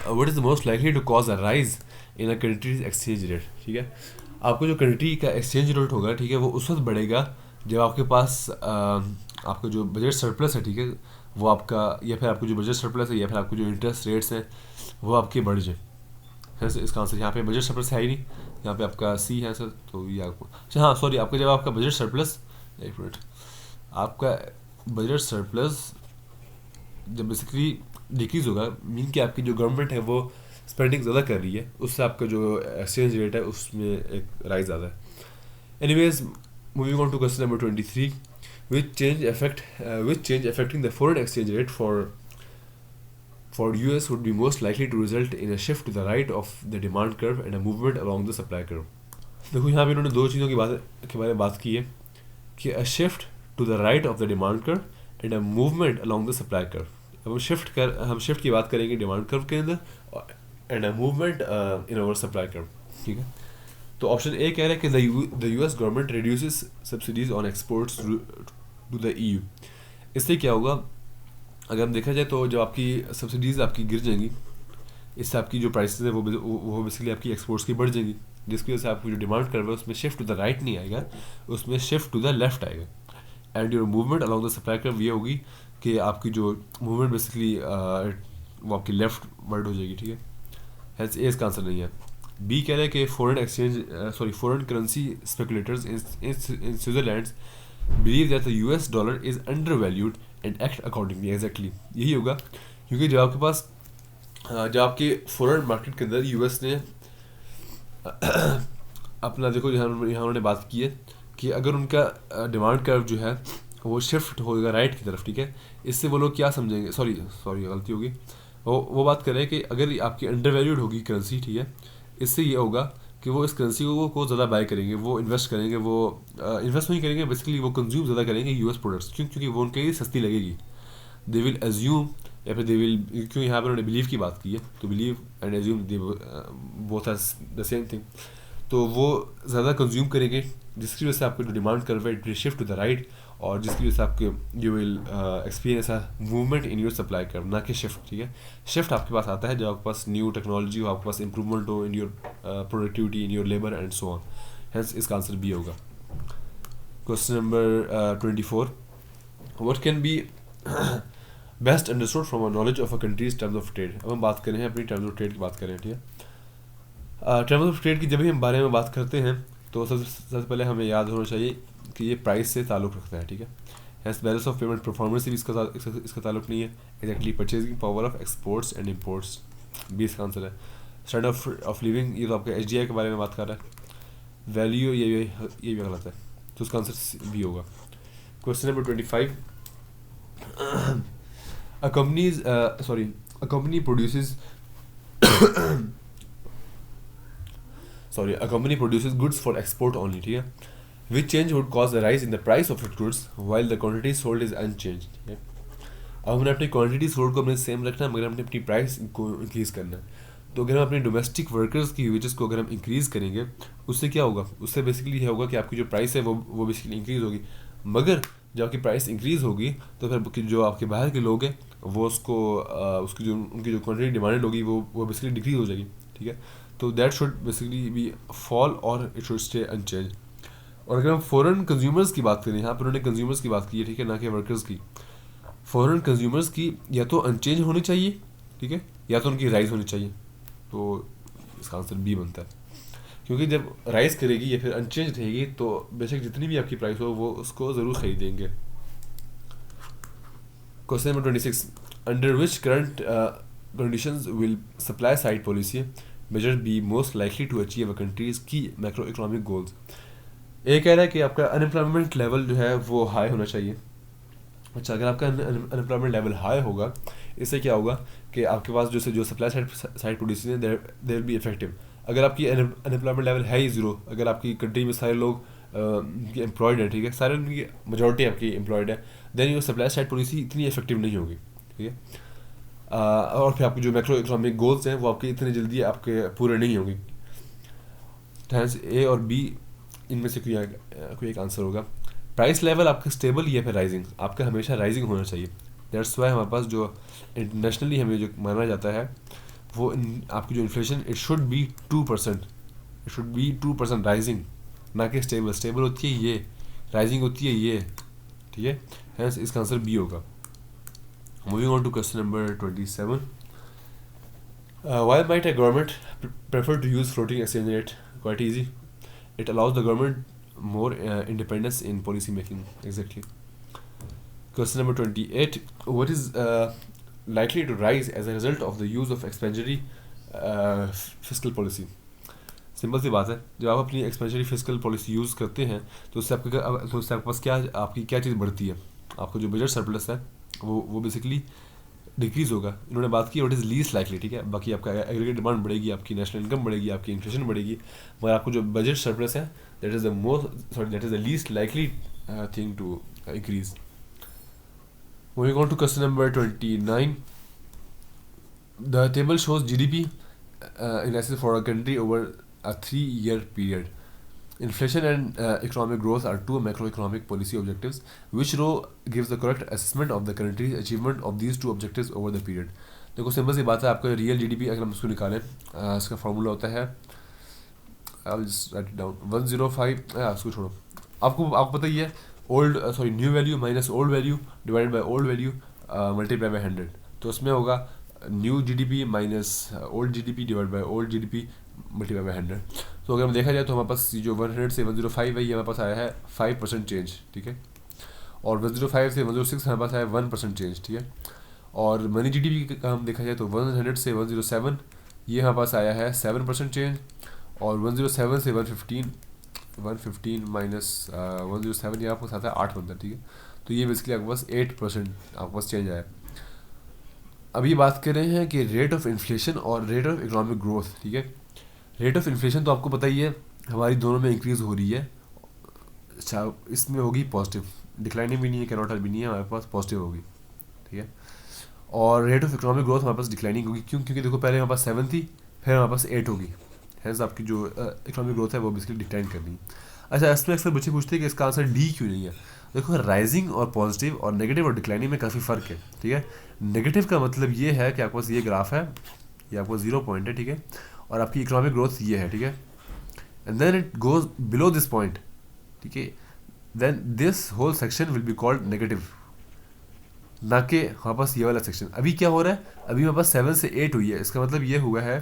A: what is the most likely to cause a rise in a country's exchange rate, ठीक है। आपको जो कंट्री का एक्सचेंज रेट होगा, ठीक है, वो उस वक्त बढ़ेगा जब आपके पास आपका जो बजट सरप्लस है, ठीक है, वो आपका, या फिर आपको जो बजट सरप्लस है या फिर आपको जो इंटरेस्ट रेट्स हैं वो आपके बढ़ जाए। सर इसका आंसर यहाँ पे बजट सरप्लस है ही नहीं, यहाँ पे आपका सी है सर, तो ये आपको, अच्छा हाँ सॉरी, आपका जब आपका बजट सरप्लस, एक मिनट, आपका बजट सरप्लस जब बेसिकली डिक्रीज होगा, मीन कि आपकी जो गवर्नमेंट है वो स्पेंडिंग ज़्यादा कर रही है, उससे आपका जो एक्सचेंज रेट है उसमें एक राइज ज़्यादा है। Anyways moving on to question number 23, which change affecting the foreign exchange rate for US would be most likely to result in a shift to the right of the demand curve and a movement along the supply curve। देखो यहाँ पे इन्होंने दो चीज़ों के बारे में बात की है कि a shift to the right of the demand curve and a movement along the supply curve। अब हम शिफ्ट की बात करेंगे डिमांड कर्व के अंदर and a movement in our supply curve, ठीक है। तो ऑप्शन ए कह रहा है कि the US government reduces subsidies on exports to the EU। इससे क्या होगा, अगर हम देखा जाए तो जब आपकी सब्सिडीज़ आपकी गिर जाएंगी, इससे आपकी जो प्राइसेस है वो बेसिकली आपकी एक्सपोर्ट्स की बढ़ जाएंगी, जिसकी वजह से आपकी जो डिमांड कर रहा है उसमें शिफ्ट टू द राइट नहीं आएगा, उसमें शिफ्ट टू द लेफ्ट आएगा। And your movement along the supply curve ये होगी कि आपकी जो मूवमेंट बेसिकली वो आपकी लेफ्ट वर्ड हो जाएगी, ठीक है। हैंस ए इसका आंसर नहीं है। बी कह रहा है कि foreign currency speculators in Switzerland believe that the US dollar is under valued and act accordingly. Exactly यही होगा, क्योंकि जब आपके पास जब आपके फॉरेन मार्केट के अंदर US ने अपना देखो यहाँ उन्होंने बात की है कि अगर उनका डिमांड कर्व जो है वो शिफ्ट होगा राइट की तरफ, ठीक है, इससे वो लोग क्या समझेंगे, सॉरी गलती होगी, वो बात कर रहे हैं कि अगर आपकी अंडर वैल्यूड होगी करेंसी, ठीक है, इससे ये होगा कि वो इस करेंसी को ज़्यादा बाय करेंगे, वो इन्वेस्ट करेंगे, वो इन्वेस्ट नहीं करेंगे, बेसिकली वो कंज्यूम ज़्यादा करेंगे US प्रोडक्ट्स, क्योंकि वो उनके लिए सस्ती लगेगी। दे विल एज्यूम या फिर दे विल, क्यों यहाँ पर उन्होंने बिलीव की बात की है, तो believe and assume they both are the same thing, तो वो ज़्यादा कंज्यूम करेंगे, जिसकी वजह से आपको जो डिमांड कर रहा है it will shift to the right, और जिसकी वजह से आपके you will experience a movement in your supply curve, ना कि शिफ्ट, ठीक है। शिफ्ट आपके पास आता है जब आपके पास न्यू टेक्नोलॉजी हो, आपके पास इंप्रूवमेंट हो in your productivity, in your labour and so on. Hence इसका आंसर बी होगा। Question number 24, what can be best understood from a knowledge of a countries terms of trade. अब हम बात करें अपनी टर्म्स ऑफ ट्रेड की बात करें, ठीक है। टर्म्स ऑफ ट्रेड की जब भी हम बारे में बात करते हैं तो सबसे पहले हमें याद होना चाहिए कि ये प्राइस से ताल्लुक़ रखता है, ठीक है। Has balance of payment performance से भी इसका ताल्लुक़ नहीं है। Exactly purchasing power of exports and imports, भी इसका आंसर है। स्टैंडर्ड ऑफ लिविंग, ये तो आपका HDI के बारे में बात कर रहा है। वैल्यू ये भी गलत है, तो उसका आंसर भी होगा। Question number 25, a company produces goods for export only, ठीक है। Which change would cause a rise in the price of its goods while the quantity sold is unchanged, ठीक है। अब हमने अपनी क्वांटिटी सोल्ड को अपने सेम रखना है, मगर हमने अपनी प्राइस को इंक्रीज़ करना है। तो अगर हम अपने डोमेस्टिक वर्कर्स की वेजेस को अगर हम इंक्रीज़ करेंगे, उससे क्या होगा, उससे बेसिकली ये होगा कि आपकी जो प्राइस है वो बेसिकली इंक्रीज़ होगी। मगर जब आपकी प्राइस इंक्रीज़ होगी तो फिर जो आपके बाहर के लोग हैं वो उनकी जो क्वांटिटी डिमांडेड होगी वो बेसिकली डिक्रीज़ हो जाएगी, ठीक है। तो that should basically be fall और इट शुड स्टे अनचेंज। और अगर हम फॉरेन कंज्यूमर्स की बात करें, यहाँ पर उन्होंने कंज्यूमर्स की बात की है, ठीक है, ना कि वर्कर्स की। फॉरेन कंज्यूमर्स की या तो अनचेंज होनी चाहिए, ठीक है, या तो उनकी राइज होनी चाहिए। तो इसका आंसर बी बनता है, क्योंकि जब राइज करेगी या फिर अनचेंज रहेगी तो बेशक जितनी भी आपकी प्राइस हो वो उसको ज़रूर खरीदेंगे। Question number 26, under which current conditions will supply side policy measure be most likely to achieve a countries की मैक्रो इकोनॉमिक गोल्स। ये कह रहा है कि आपका अनएम्प्लॉयमेंट लेवल जो है वो हाई होना चाहिए। अच्छा, अगर आपका अनएम्प्लॉयमेंट लेवल हाई होगा, इससे क्या होगा कि आपके पास जो सप्लाई साइड पॉलिसी है दे विल बी इफेक्टिव। अगर आपकी अनएम्प्लॉयमेंट लेवल है ही ज़ीरो, अगर आपकी कंट्री में सारे लोग एम्प्लॉयड हैं, ठीक है, सारे उनकी मेजॉरिटी आपकी एम्प्लॉयड है, देन ये सप्लाई साइड पॉलिसी इतनी इफेक्टिव नहीं होगी, ठीक है। और फिर आपके जो मैक्रो इकोनॉमिक गोल्स हैं वो आपके इतनी जल्दी आपके पूरे नहीं होंगे। हैंस ए और बी इनमें से कोई एक आंसर होगा। प्राइस लेवल आपका स्टेबल या फिर राइजिंग, आपका हमेशा राइजिंग होना चाहिए। दैट्स वाई हमारे पास जो इंटरनेशनली हमें जो माना जाता है वो आपकी जो inflation it should be 2%, it should be 2% rising, ना कि स्टेबल। स्टेबल होती है ये, राइजिंग होती है ये, ठीक है। हैंस इसका आंसर बी होगा। Moving on to question number 27, why might a government prefer to use floating exchange rate? Quite easy. It allows the government more independence in policy making. Exactly. Question number 28. What is likely to rise as a result of the use of expansionary fiscal policy? Simple सी बात है, जब आप अपनी expansionary physical policy use करते हैं तो उससे आपके पास क्या आपकी क्या चीज़ बढ़ती है, आपका जो बजट सरप्लस है वो बेसिकली डिक्रीज़ होगा। इन्होंने बात की व्हाट इज़ लीस्ट लाइकली, ठीक है, बाकी आपका एग्रीगेट डिमांड बढ़ेगी, आपकी नेशनल इनकम बढ़ेगी, आपकी इन्फ्लेशन बढ़ेगी, मगर आपको जो बजट सरप्लस है that is the least likely thing to increase. Moving on to question number 29, the table shows GDP analysis for a country over a 3-year period. Inflation and economic growth are two macroeconomic policy objectives. Which row gives the correct assessment of the country's achievement of these two objectives over the period? देखो simple सी बात है, आपका real GDP अगर हम उसको निकालें, इसका फार्मूला होता है, I'll just write it down, 105, उसको छोड़ो, आपको पता ही है, new value minus old value divided by old value multiply by 100। तो उसमें होगा new GDP minus old GDP divide by old GDP multiply by 100। तो अगर हम देखा जाए तो हमारे पास जो 100 से 105 है ये हमारे पास आया है 5% चेंज, ठीक है, और 105 से 106 हमारे पास आया 1% चेंज, ठीक है। और मनी GDP का हम देखा जाए तो 100 से 107 ये हमारे पास आया है 7% चेंज, और 107 से 115 माइनस 107 ये आपको साथ है 8 बनता है, ठीक है। तो ये बेसिकली आपके पास 8% आपके पास चेंज आया। अब ये बात कर रहे हैं कि रेट ऑफ इन्फ्लेशन और रेट ऑफ इकोनॉमिक ग्रोथ, ठीक है। रेट ऑफ इन्फ्लेशन तो आपको पता ही है हमारी दोनों में इंक्रीज़ हो रही है। अच्छा, इसमें होगी पॉजिटिव, डिक्लाइनिंग भी नहीं है, कैनॉट भी नहीं है, हमारे पास पॉजिटिव होगी, ठीक है। और रेट ऑफ इकोनॉमिक ग्रोथ हमारे पास डिक्लाइनिंग होगी, क्योंकि देखो पहले हमारे पास 7 थी, फिर हमारे पास 8 होगी, हैंस आपकी जो इकोनॉमिक ग्रोथ है वो बेसिकली डिक्लाइन करनी है। अच्छा, इसमें अक्सर बच्चे पूछते हैं कि इसका आंसर डी क्यों नहीं है। देखो राइजिंग और पॉजिटिव और नेगेटिव और डिक्लाइनिंग में काफ़ी फ़र्क है, ठीक है। नेगेटिव का मतलब ये है कि आपके पास ये ग्राफ है, ये आपको 0 पॉइंट है, ठीक है, और आपकी इकोनॉमिक ग्रोथ ये है, ठीक है, and then it goes below this point, ठीक है, then this whole section will be called negative, ना कि हमारे पास ये वाला सेक्शन। अभी क्या हो रहा है, अभी हमारे पास 7 से 8 हुई है, इसका मतलब ये हुआ है,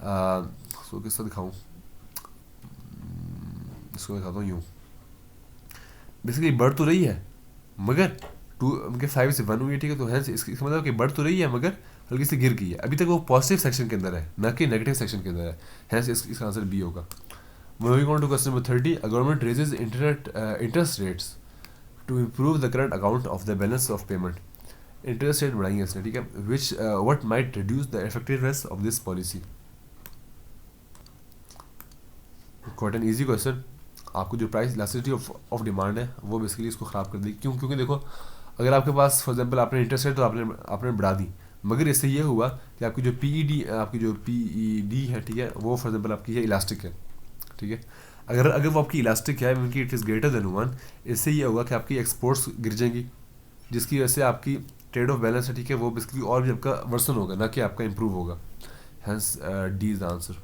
A: इसको किस तरह दिखाऊँ, इसको दिखाता हूँ यूँ, बेसिकली बढ़ तो रही है मगर 5 से 1 हुई है, ठीक है, तो है इसका मतलब कि बढ़ तो रही है मगर हल्की से गिर गई है। अभी तक वो पॉजिटिव सेक्शन के अंदर है, ना कि नेगेटिव सेक्शन के अंदर है, हैंस इसका आंसर बी होगा। Moving on to question number 30, a government raises interest rates to improve the current account of the balance of payment. Interest rate बढ़ाएंगे इसने, ठीक है, which what might reduce the effectiveness of this policy. Quite an easy question. आपको जो price elasticity of demand है वो basically इसको ख़राब कर देगी, क्योंकि देखो अगर आपके पास फॉर एग्जांपल आपने इंटरेस्ट रेट तो आपने बढ़ा दी, मगर इससे ये हुआ कि आपकी जो PED है, ठीक है, वो फॉर एग्जांपल आपकी है इलास्टिक है, ठीक है। अगर वो आपकी इलास्टिक है मीन कि इट इज़ ग्रेटर देन 1, इससे ये होगा कि आपकी एक्सपोर्ट्स गिर जाएंगी, जिसकी वजह से आपकी ट्रेड ऑफ बैलेंस है, ठीक है, वो बेसिकली और भी आपका वर्सन होगा, ना कि आपका इंप्रूव होगा, hence D is the answer.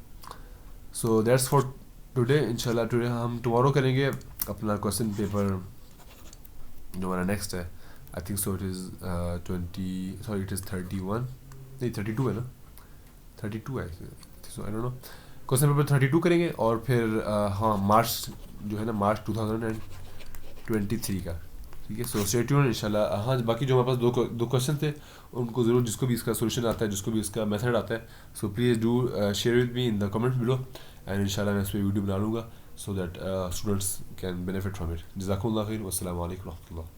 A: So that's for today. इंशाल्लाह टुडे हम टुमारो करेंगे अपना क्वेश्चन पेपर जो हमारा नेक्स्ट है, I think so it is 20, sorry it is 31, नहीं 32 है ना, 32 है, so I don't know. Question paper 32 करेंगे और फिर हाँ मार्च जो है ना, मार्च 2023 का, ठीक है। सो स्टे ट्यून्ड इंशाल्लाह। हाँ बाकी जो हमारे पास दो क्वेश्चन थे उनको ज़रूर, जिसको भी इसका सोल्यूशन आता है, जिसको भी इसका मेथड आता है, so please do share with me in the comment below, and इंशाल्लाह मैं इस पर वीडियो बना लूँगा so that students can benefit from it. जज़ाकुमुल्लाह खैर, वस्सलामु अलैकुम व रहमतुल्लाह।